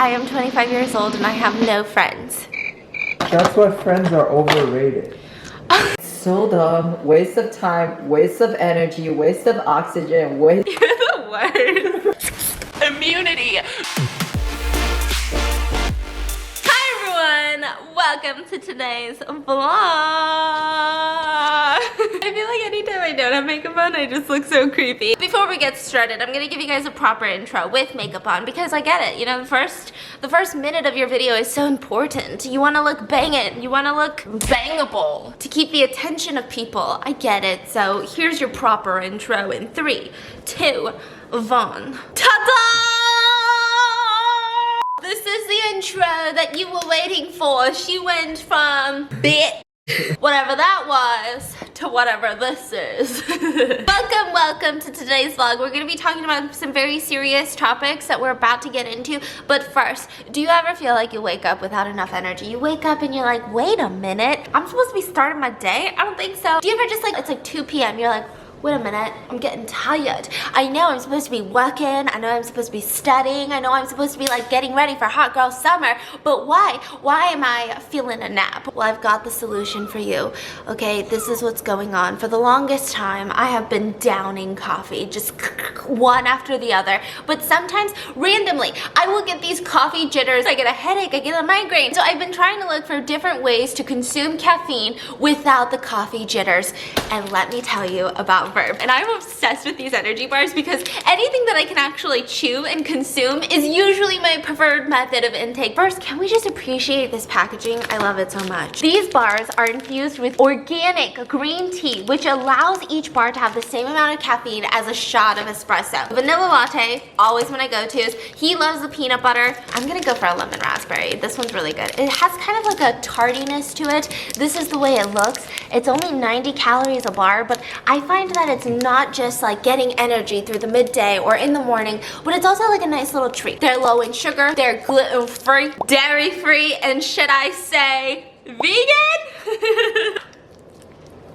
I am 25 years old and I have no friends. That's why friends are overrated. So dumb, waste of time, waste of energy, waste of oxygen, waste. You're the worst. Immunity. Hi everyone, welcome to today's vlog. I feel like anytime I don't have makeup on, I just look so creepy. Before we get started, I'm gonna give you guys a proper intro with makeup on because I get it. You know, the first minute of your video is so important. You wanna look bangin', you wanna look bangable to keep the attention of people. I get it. So here's your proper intro in 3, 2, 1. Ta-da! This is the intro that you were waiting for. She went from bit, whatever that was, to whatever this is. Welcome to today's vlog. We're going to be talking about some very serious topics that we're about to get into. But first, do you ever feel like you wake up without enough energy? You wake up and you're like, wait a minute, I'm supposed to be starting my day? I don't think so. Do you ever just like, it's like 2 p.m. You're like, wait a minute, I'm getting tired. I know I'm supposed to be working, I know I'm supposed to be studying, I know I'm supposed to be like getting ready for hot girl summer, but why? Why am I feeling a nap? Well, I've got the solution for you, okay? This is what's going on. For the longest time, I have been downing coffee, just one after the other, but sometimes, randomly, I will get these coffee jitters, I get a headache, I get a migraine. So I've been trying to look for different ways to consume caffeine without the coffee jitters, and let me tell you about Verb. And I'm obsessed with these energy bars because anything that I can actually chew and consume is usually my preferred method of intake. First, can we just appreciate this packaging? I love it so much. These bars are infused with organic green tea, which allows each bar to have the same amount of caffeine as a shot of espresso. Vanilla latte, always when I go to. He loves the peanut butter. I'm gonna go for a lemon raspberry. This one's really good. It has kind of like a tardiness to it. This is the way it looks. It's only 90 calories a bar, but I find that it's not just like getting energy through the midday or in the morning, but it's also like a nice little treat. They're low in sugar, they're gluten-free, dairy-free, and should I say vegan?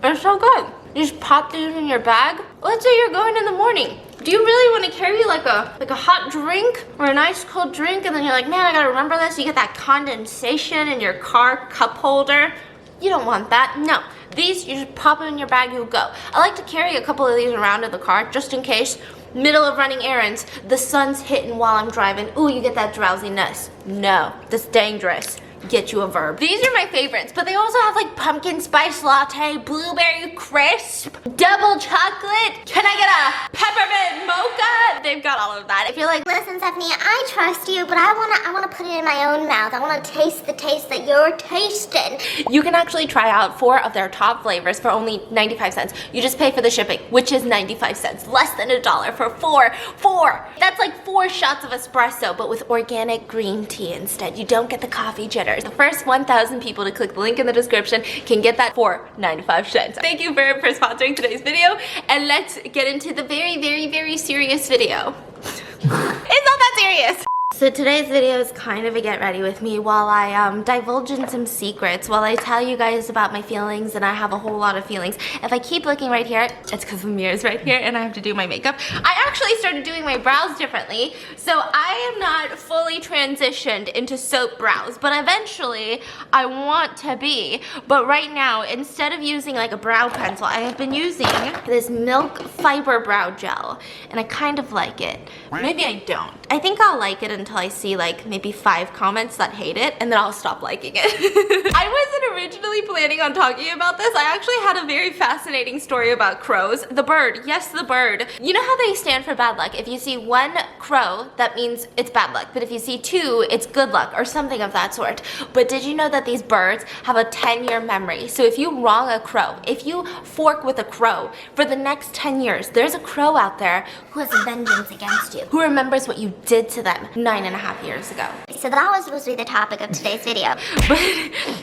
They're so good. You just pop these in your bag. Let's say you're going in the morning. Do you really want to carry like a hot drink or an ice cold drink, and then you're like, man, I gotta remember this. You get that condensation in your car cup holder. You don't want that. No. These, you just pop them in your bag, you go. I like to carry a couple of these around in the car just in case. Middle of running errands, the sun's hitting while I'm driving. Ooh, you get that drowsiness. No, that's dangerous. Get you a Verb. These are my favorites, but they also have like pumpkin spice latte, blueberry crisp, double chocolate. Can I get a peppermint mocha? They've got all of that. If you're like, listen, Stephanie, I trust you, but I wanna put it in my own mouth. I wanna taste the taste that you're tasting. You can actually try out 4 of their top flavors for only 95 cents. You just pay for the shipping, which is 95 cents, less than $1 for 4. That's like 4 shots of espresso, but with organic green tea instead. You don't get the coffee jitters. The first 1,000 people to click the link in the description can get that for 95 cents. Thank you, Verb, for sponsoring today's video, and let's get into the very serious video. It's not that serious. So today's video is kind of a get ready with me while I divulge in some secrets, while I tell you guys about my feelings, and I have a whole lot of feelings. If I keep looking right here, it's because the mirror's right here and I have to do my makeup. I actually started doing my brows differently, so I am not fully transitioned into soap brows, but eventually I want to be. But right now, instead of using like a brow pencil, I have been using this milk fiber brow gel, and I kind of like it. Maybe I don't. I think I'll like it until I see like maybe 5 comments that hate it, and then I'll stop liking it. I wasn't originally planning on talking about this. I actually had a very fascinating story about crows. The bird, yes, the bird. You know how they stand for bad luck? If you see 1 crow, that means it's bad luck. But if you see 2, it's good luck or something of that sort. But did you know that these birds have a 10-year memory? So if you wrong a crow, if you fork with a crow, for the next 10 years, there's a crow out there Who has a vengeance against you? who remembers what you did to them 9.5 years ago. So that was supposed to be the topic of today's video.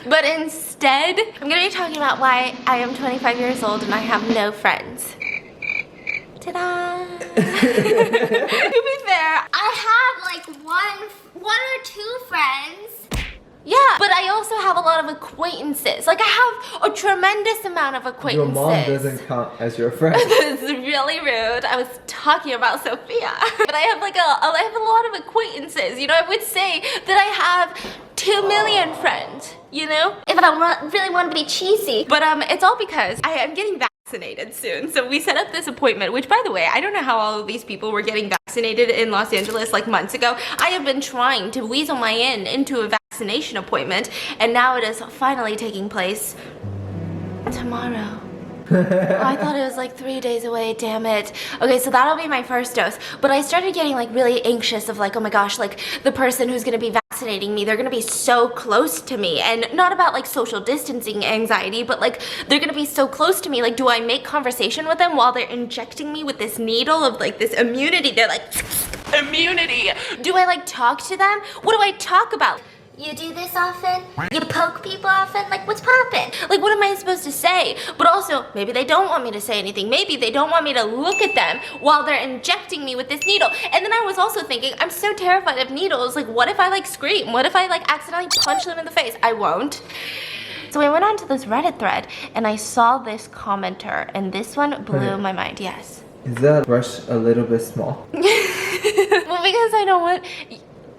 But instead, I'm gonna be talking about why I am 25 years old and I have no friends. Ta-da! To be fair, I have like one or 2 friends. Yeah, but I also have a lot of acquaintances. Like, I have a tremendous amount of acquaintances. Your mom doesn't count as your friend. This is really rude. I was talking about Sophia. But I have like I have a lot of acquaintances. You know, I would say that I have 2 million friends, you know? If I really wanted to be cheesy. But it's all because I am getting vaccinated soon. So we set up this appointment, which by the way, I don't know how all of these people were getting vaccinated in Los Angeles like months ago. I have been trying to weasel my into a vaccination appointment, and now it is finally taking place tomorrow. Oh, I thought it was like 3 days away, damn it. Okay, so that'll be my first dose. But I started getting like really anxious of like, oh my gosh, like the person who's gonna be vaccinating me, they're gonna be so close to me. And not about like social distancing anxiety, but like they're gonna be so close to me. Like, do I make conversation with them while they're injecting me with this needle of like this immunity? They're like, immunity. Do I like talk to them? What do I talk about? You do this often? You poke people often? Like, what's poppin'? Like, what am I supposed to say? But also, maybe they don't want me to say anything. Maybe they don't want me to look at them while they're injecting me with this needle. And then I was also thinking, I'm so terrified of needles. Like, what if I like scream? What if I like accidentally punch them in the face? I won't. So I went onto this Reddit thread and I saw this commenter, and this one blew my mind. Yes. Is that brush a little bit small? Well, because I don't want...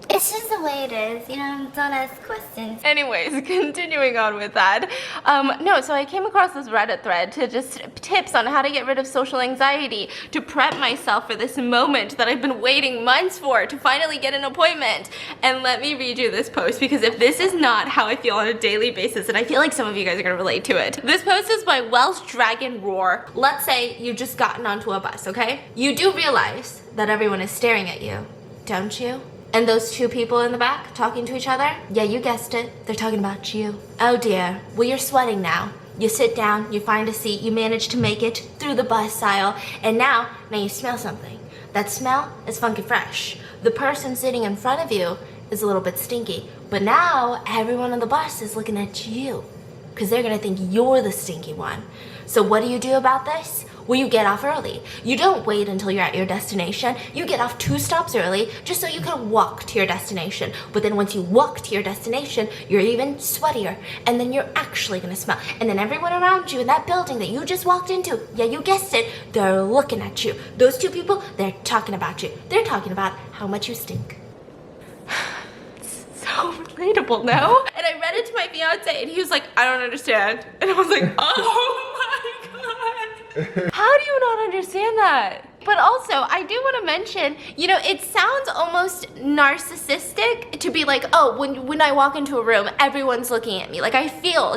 It's just the way it is, you know, don't ask questions. Anyways, continuing on with that. No, so I came across this Reddit thread to just tips on how to get rid of social anxiety, to prep myself for this moment that I've been waiting months for, to finally get an appointment. And let me read you this post, because if this is not how I feel on a daily basis, and I feel like some of you guys are gonna relate to it. This post is by Welsh Dragon Roar. Let's say you've just gotten onto a bus, okay? You do realize that everyone is staring at you, don't you? And those two people in the back talking to each other? Yeah, you guessed it. They're talking about you. Oh dear. Well, you're sweating now. You sit down, you find a seat, you manage to make it through the bus aisle, and now you smell something. That smell is funky fresh. The person sitting in front of you is a little bit stinky. But now everyone on the bus is looking at you, because they're gonna think you're the stinky one. So what do you do about this? Well, you get off early. You don't wait until you're at your destination. You get off 2 stops early just so you can walk to your destination. But then once you walk to your destination, you're even sweatier. And then you're actually gonna smell. And then everyone around you in that building that you just walked into, yeah, you guessed it, they're looking at you. Those 2 people, they're talking about you. They're talking about how much you stink. It's so relatable, no? And I read it to my fiance and he was like, I don't understand. And I was like, oh my God. How do you not understand that? But also, I do want to mention, you know, it sounds almost narcissistic to be like, oh, when I walk into a room, everyone's looking at me. Like,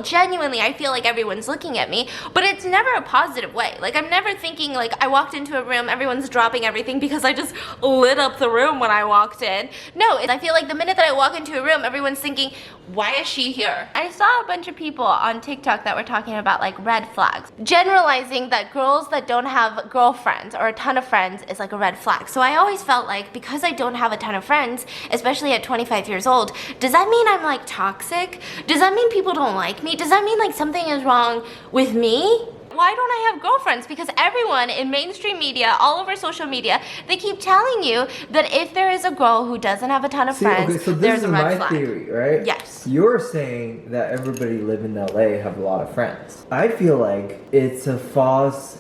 genuinely, I feel like everyone's looking at me, but it's never a positive way. Like, I'm never thinking, like, I walked into a room, everyone's dropping everything because I just lit up the room when I walked in. No, I feel like the minute that I walk into a room, everyone's thinking, why is she here? I saw a bunch of people on TikTok that were talking about, like, red flags. Generalizing that girls that don't have girlfriends or a ton of friends is like a red flag. So I always felt like, because I don't have a ton of friends, especially at 25 years old, does that mean I'm like toxic? Does that mean people don't like me? Does that mean like something is wrong with me? Why don't I have girlfriends? Because everyone in mainstream media, all over social media, they keep telling you that if there is a girl who doesn't have a ton of friends, okay, so there's a red flag. This is my theory, right? Yes. You're saying that everybody live in LA have a lot of friends. I feel like it's a false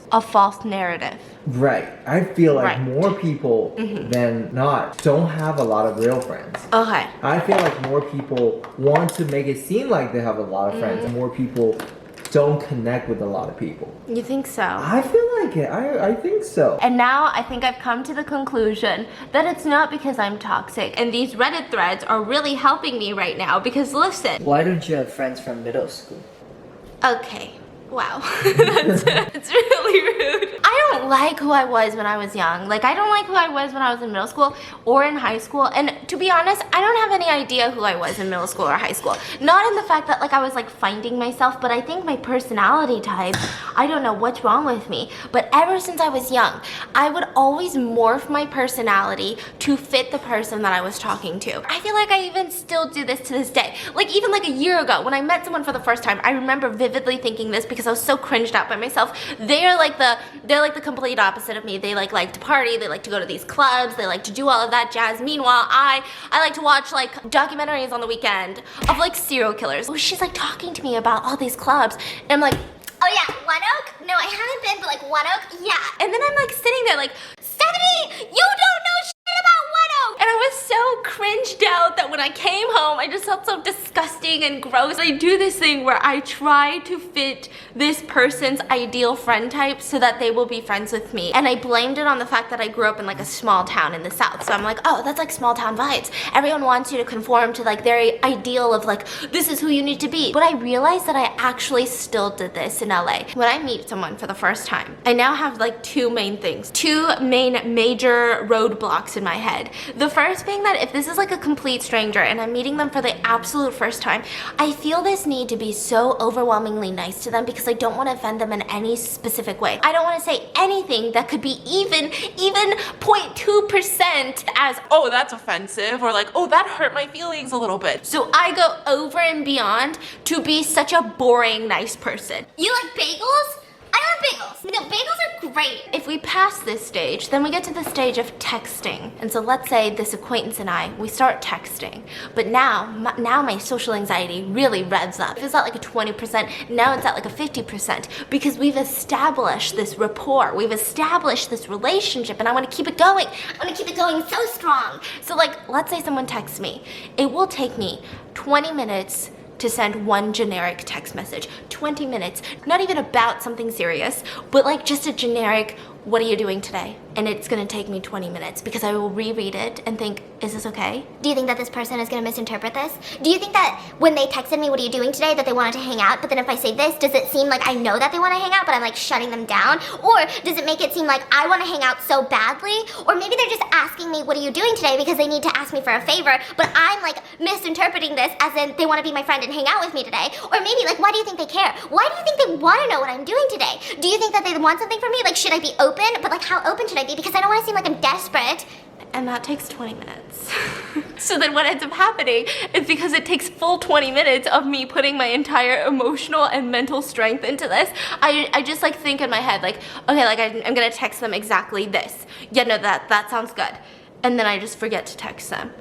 narrative. Right. I feel like more people than not don't have a lot of real friends. Okay. I feel like more people want to make it seem like they have a lot of friends, and more people don't connect with a lot of people. You think so? I feel like it. I think so. And now I think I've come to the conclusion that it's not because I'm toxic. And these Reddit threads are really helping me right now because listen. Why don't you have friends from middle school? Okay. Wow. It's really rude. I don't like who I was when I was young. Like, I don't like who I was when I was in middle school or in high school. And to be honest, I don't have any idea who I was in middle school or high school. Not in the fact that like I was like finding myself, but I think my personality type, I don't know what's wrong with me. But ever since I was young, I would always morph my personality to fit the person that I was talking to. I feel like I even still do this to this day. Like even like a year ago, when I met someone for the first time, I remember vividly thinking this because I was so cringed out by myself. They're like the complete opposite of me. They like to party, they like to go to these clubs, they like to do all of that jazz. Meanwhile, I like to watch like documentaries on the weekend of like serial killers. Oh, she's like talking to me about all these clubs, and I'm like, oh yeah, One Oak? No, I haven't been, but like One Oak, yeah. And then I'm like sitting there like, 7 Stephanie, you don't know shit about Widow. And I was so cringed out that when I came home, I just felt so disgusting and gross. I do this thing where I try to fit this person's ideal friend type so that they will be friends with me. And I blamed it on the fact that I grew up in like a small town in the South. So I'm like, oh, that's like small town vibes. Everyone wants you to conform to like their ideal of like, this is who you need to be. But I realized that I actually still did this in LA. When I meet someone for the first time, I now have like two main things, two main major roadblocks in my head. The first being that if this is like a complete stranger and I'm meeting them for the absolute first time, I feel this need to be so overwhelmingly nice to them because I don't want to offend them in any specific way. I don't want to say anything that could be even 0.2% as, oh, that's offensive, or like, oh, that hurt my feelings a little bit. So I go over and beyond to be such a boring, nice person. You like bagels? I love bagels. No, bagels are great. If we pass this stage, then we get to the stage of texting. And so let's say this acquaintance and I, we start texting. But now my social anxiety really revs up. If it's at like a 20%, now it's at like a 50% because we've established this rapport. We've established this relationship and I want to keep it going. I want to keep it going so strong. So like, let's say someone texts me. It will take me 20 minutes to send one generic text message. 20 minutes, not even about something serious, but like just a generic, what are you doing today? And it's gonna take me 20 minutes because I will reread it and think, is this okay? Do you think that this person is gonna misinterpret this? Do you think that when they texted me, what are you doing today, that they wanted to hang out, but then if I say this, does it seem like I know that they wanna hang out, but I'm like shutting them down? Or does it make it seem like I wanna hang out so badly? Or maybe they're just asking me, what are you doing today, because they need to ask me for a favor, but I'm like misinterpreting this as in they wanna be my friend and hang out with me today. Or maybe like, why do you think they care? Why do you think they wanna know what I'm doing today? Do you think that they want something from me? Like, should I be open? But like, how open should I be? Because I don't wanna seem like I'm desperate. And that takes 20 minutes. So then what ends up happening is because it takes full 20 minutes of me putting my entire emotional and mental strength into this, I just like think in my head like, okay, like I'm gonna text them exactly this. Yeah, no, that sounds good. And then I just forget to text them.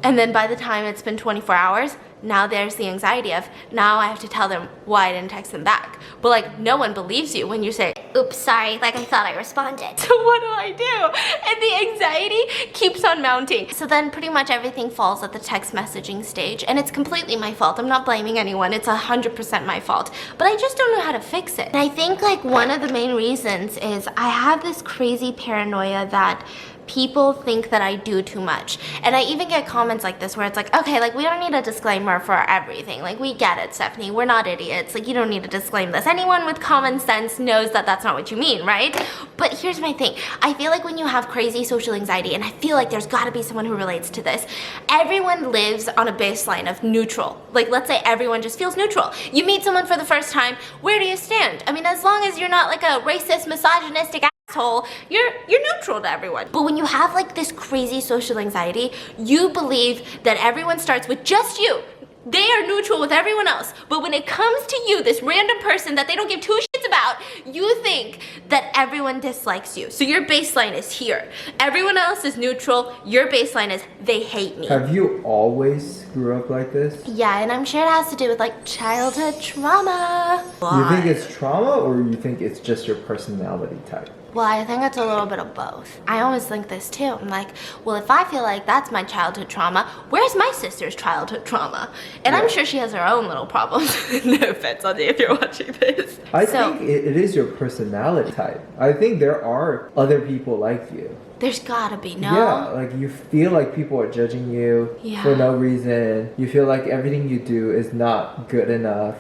And then by the time it's been 24 hours, now there's the anxiety of, now I have to tell them why I didn't text them back. But like, no one believes you when you say, oops, sorry, like I thought I responded. So what do I do? And the anxiety keeps on mounting. So then pretty much everything falls at the text messaging stage. And it's completely my fault. I'm not blaming anyone. It's 100% my fault. But I just don't know how to fix it. And I think like one of the main reasons is I have this crazy paranoia that people think that I do too much. And I even get comments like this where it's like, okay, like we don't need a disclaimer for everything. Like we get it, Stephanie, we're not idiots. Like you don't need to disclaim this. Anyone with common sense knows that that's not what you mean, right? But here's my thing. I feel like when you have crazy social anxiety, and I feel like there's gotta be someone who relates to this, everyone lives on a baseline of neutral. Like let's say everyone just feels neutral. You meet someone for the first time, where do you stand? I mean, as long as you're not like a racist, misogynistic asshole, you're neutral to everyone. But when you have like this crazy social anxiety, you believe that everyone starts with just you. They are neutral with everyone else. But when it comes to you, this random person that they don't give two shits about, you think that everyone dislikes you. So your baseline is here. Everyone else is neutral. Your baseline is they hate me. Have you always grew up like this? Yeah, and I'm sure it has to do with like childhood trauma. You think it's trauma or you think it's just your personality type? Well, I think it's a little bit of both. I always think this too. I'm like, well, if I feel like that's my childhood trauma, where's my sister's childhood trauma? And I'm sure she has her own little problems. No offense, Auntie, if you're watching this. I think it is your personality type. I think there are other people like you. There's gotta be, no? Yeah, like you feel like people are judging you for no reason. You feel like everything you do is not good enough.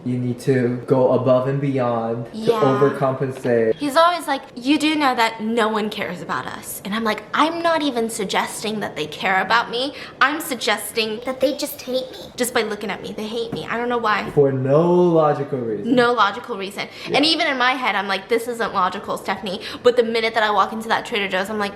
You need to go above and beyond to overcompensate. He's always like, you do know that no one cares about us. And I'm like, I'm not even suggesting that they care about me. I'm suggesting that they just hate me. Just by looking at me, they hate me. I don't know why. For no logical reason. No logical reason. Yeah. And even in my head, I'm like, this isn't logical, Stephanie. But the minute that I walk into that Trader Joe's, I'm like,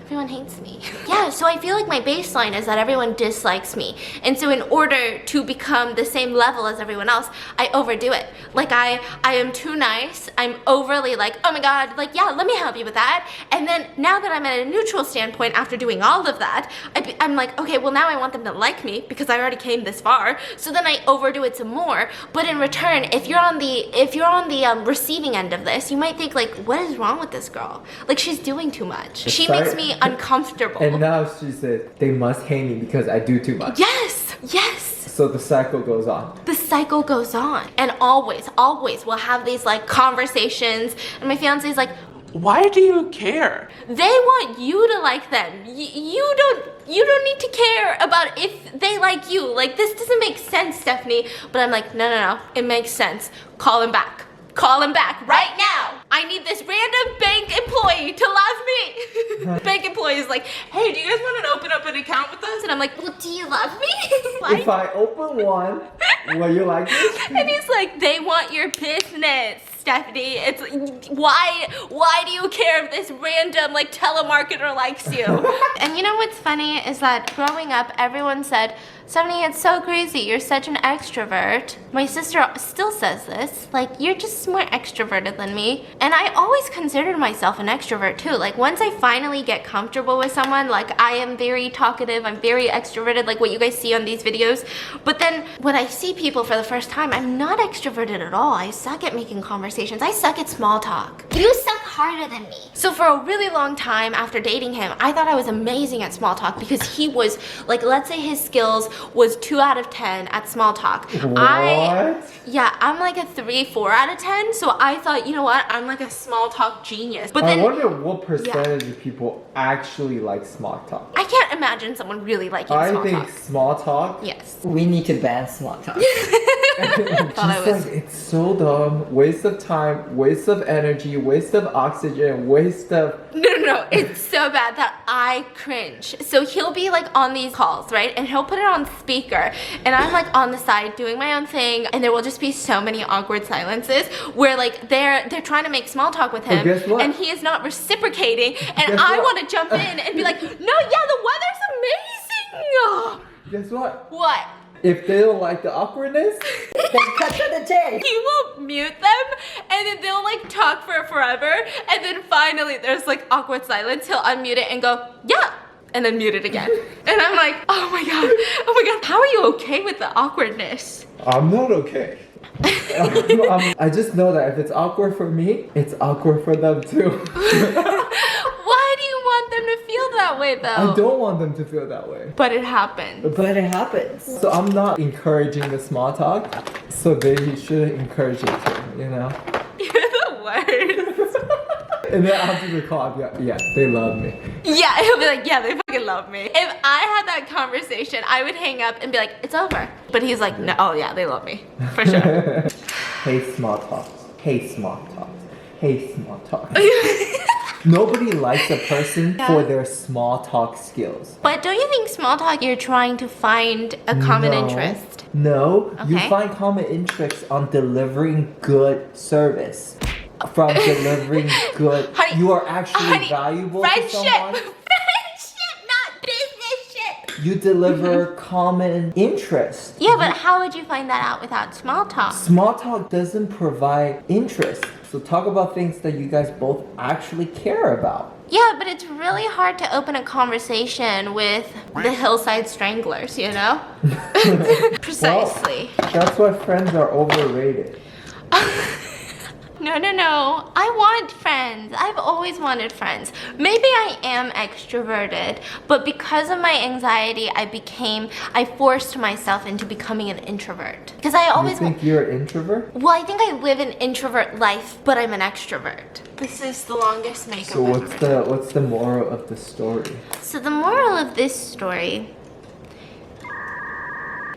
Everyone hates me. Yeah, so I feel like my baseline is that everyone dislikes me. And so in order to become the same level as everyone else, I overdo it. Like I am too nice. I'm overly like, oh my God, like, yeah, let me help you with that. And then now that I'm at a neutral standpoint after doing all of that, I'm like, okay, well now I want them to like me because I already came this far. So then I overdo it some more. But in return, if you're on the receiving end of this, you might think like, what is wrong with this girl? Like she's doing too much. She makes me uncomfortable. And now she said, they must hate me because I do too much. Yes, yes. So the cycle goes on. The cycle goes on. And always we'll have these like conversations. And my fiance's like, why do you care? they want you to like them. You don't need to care about if they like you. Like this doesn't make sense, Stephanie. But I'm like, no, it makes sense. Call him back. Call him back right now. I need this random bank employee to love me. Bank employee is like, hey, do you guys want to open up an account with us? And I'm like, well, do you love me? If I open one, will you like this? And he's like, they want your business, Stephanie. It's why do you care if this random like telemarketer likes you? And you know what's funny is that growing up, everyone said, Stephanie, it's so crazy. You're such an extrovert. My sister still says this. Like, you're just more extroverted than me. And I always considered myself an extrovert too. Like, once I finally get comfortable with someone, like, I am very talkative. I'm very extroverted, like what you guys see on these videos. But then when I see people for the first time, I'm not extroverted at all. I suck at making conversations. I suck at small talk. You suck harder than me. So for a really long time after dating him, I thought I was amazing at small talk because he was, like, let's say his skills was 2 out of 10 at small talk. What? I'm like a 3, 4 out of 10. So I thought, you know what? I'm like a small talk genius. But I then wonder what percentage of people actually like small talk. I can't imagine someone really liking small talk. I think small talk. Yes. We need to ban small talk. Just like, it's so dumb, waste of time, waste of energy, waste of oxygen, waste of... No, it's so bad that I cringe. So he'll be like on these calls, right? And he'll put it on speaker. And I'm like on the side doing my own thing. And there will just be so many awkward silences where like they're trying to make small talk with him. guess what? And he is not reciprocating. And Guess I what? want to jump in and be like, no, yeah, the weather's amazing. Guess what? What? If they don't like the awkwardness, Then cut to the chase. He will mute them and then they'll like talk for forever and then finally there's like awkward silence. He'll unmute it and go, yeah, and then mute it again. And I'm like, oh my god, how are you okay with the awkwardness? I'm not okay. I just know that if it's awkward for me, it's awkward for them too. Why do you want them to feel that way though? I don't want them to feel that way. But it happens. But it happens. So I'm not encouraging the small talk, so they shouldn't encourage it too, you know? You're the worst. And then after the call, I'll be like, yeah, they love me. Yeah, he'll be like, yeah, they fucking love me. If I had that conversation, I would hang up and be like, it's over. But he's like, no, oh yeah, they love me. For sure. Hey, small talk. Hey, small talk. Hey, small talk. Nobody likes a person for their small talk skills. But don't you think small talk, you're trying to find a common No. interest? No, you Okay. find common interest on delivering good service. From delivering good, Honey, you are actually honey, valuable to friendship. someone. Friendship, not business ship. You deliver common interest. Yeah, but how would you find that out without small talk? Small talk doesn't provide interest. So talk about things that you guys both actually care about. Yeah, but it's really hard to open a conversation with the Hillside Stranglers, you know? Precisely. Well, that's why friends are overrated. No. I want friends. I've always wanted friends. Maybe I am extroverted, but because of my anxiety, I forced myself into becoming an introvert. Because I You always think you're an introvert? Well, I think I live an introvert life, but I'm an extrovert. This is the longest makeup So ever. what's the moral of the story? So the moral of this story,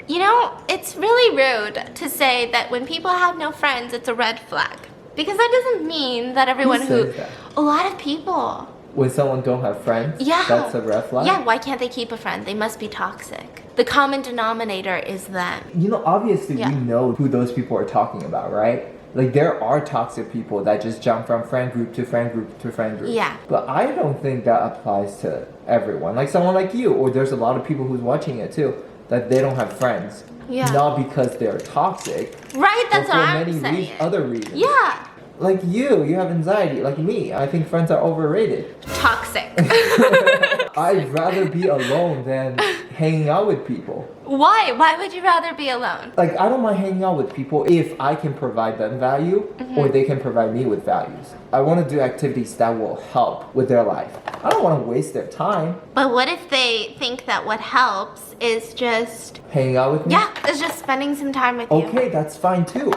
you know, it's really rude to say that when people have no friends, it's a red flag. Because that doesn't mean that everyone says that? A lot of people. When someone don't have friends, Yeah. that's a red flag? Yeah, why can't they keep a friend? They must be toxic. The common denominator is them. You know, obviously Yeah. we know who those people are talking about, right? Like there are toxic people that just jump from friend group to friend group to friend group. Yeah. But I don't think that applies to everyone. Like someone like you, or there's a lot of people who's watching it too, that they don't have friends. Yeah. Not because they're toxic. Right, that's but what for I'm many saying. other reasons. Yeah. Like you have anxiety. Like me, I think friends are overrated. Toxic. I'd rather be alone than hanging out with people. Why? Why would you rather be alone? Like, I don't mind hanging out with people if I can provide them value or they can provide me with values. I want to do activities that will help with their life. I don't want to waste their time But what if they think that what helps is just, hanging out with me. yeah, is just spending some time with you? Okay, that's fine too.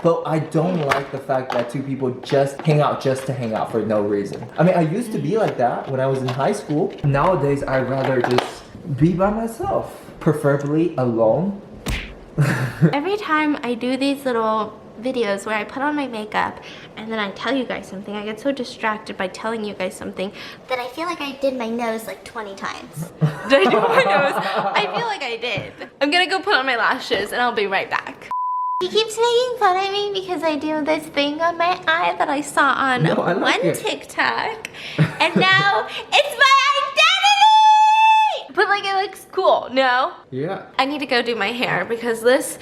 But I don't like the fact that two people just hang out just to hang out for no reason. I mean, I used to be like that when I was in high school. Nowadays, I'd rather just be by myself, preferably alone. Every time I do these little videos where I put on my makeup and then I tell you guys something, I get so distracted by telling you guys something That I feel like I did my nose like 20 times. Did I do my nose? I feel like I did. I'm gonna go put on my lashes and I'll be right back. He keeps making fun of me because I do this thing on my eye that I saw on No, I like one it. TikTok. And now it's my identity! But like it looks cool, no? Yeah. I need to go do my hair because this,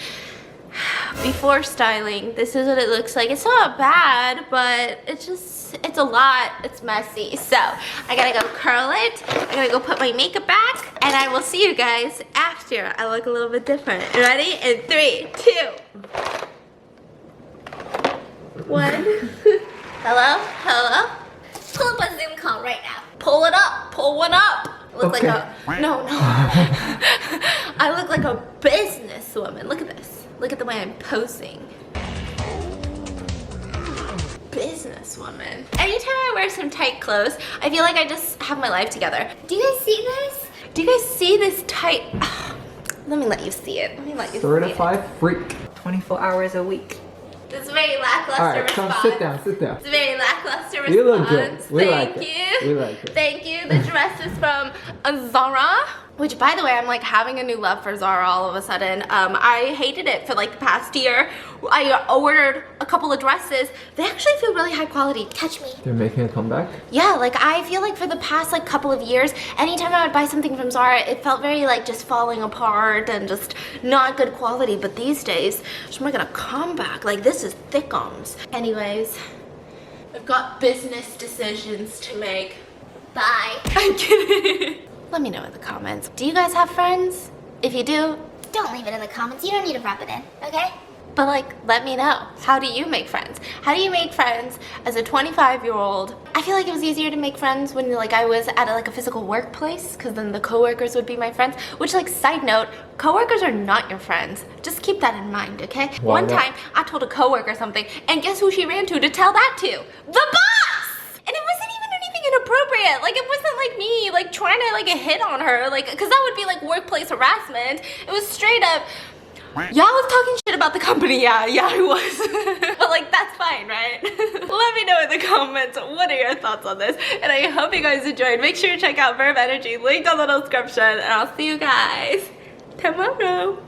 before styling, this is what it looks like. It's not bad, but it's just, it's a lot. It's messy. So I gotta go curl it. I gotta go put my makeup back. And I will see you guys after I look a little bit different. Ready? In 3, 2, 1. Hello? Hello? Pull up a Zoom call right now. Pull it up. Pull one up. Look Okay. like a, no. I look like a businesswoman. Look at this. Look at the way I'm posing. Businesswoman. Anytime I wear some tight clothes, I feel like I just have my life together. Do you guys see this? Do you guys see this tight? Let me let you see it. Let me let you see it. Certified freak. 24 hours a week. It's a very lackluster Alright, response. come sit down, sit down. It's a very lackluster response. You look good. We Thank like you. it. We like it. Thank you. The dress is from Zara. Which, by the way, I'm like having a new love for Zara all of a sudden. I hated it for like the past year. I ordered a couple of dresses. They actually feel really high quality. Touch me. They're making a comeback? Yeah, like I feel like for the past like couple of years, anytime I would buy something from Zara, it felt very like just falling apart and just not good quality. But these days, she's making a comeback. Like this is thickums. Anyways, I've got business decisions to make. Bye. I'm kidding. Let me know in the comments. Do you guys have friends? If you do, Don't leave it in the comments. You don't need to rub it in, okay? but like, let me know. How do you make friends? How do you make friends as a 25-year-old? I feel like it was easier to make friends when like I was at like a physical workplace, because then the coworkers would be my friends. Which, like, side note, coworkers are not your friends. Just keep that in mind, okay? Why One not? time, I told a coworker something, and guess who she ran to tell that to? The boss! And it wasn't even anything inappropriate. Like, it wasn't like me, like, trying to, like, hit on her. Like, because that would be, like, workplace harassment. It was straight up, y'all was talking shit about the company. Yeah, I was. But, like, that's fine, right? Let me know in the comments, what are your thoughts on this? And I hope you guys enjoyed. Make sure to check out Verb Energy, link on the description. And I'll see you guys tomorrow.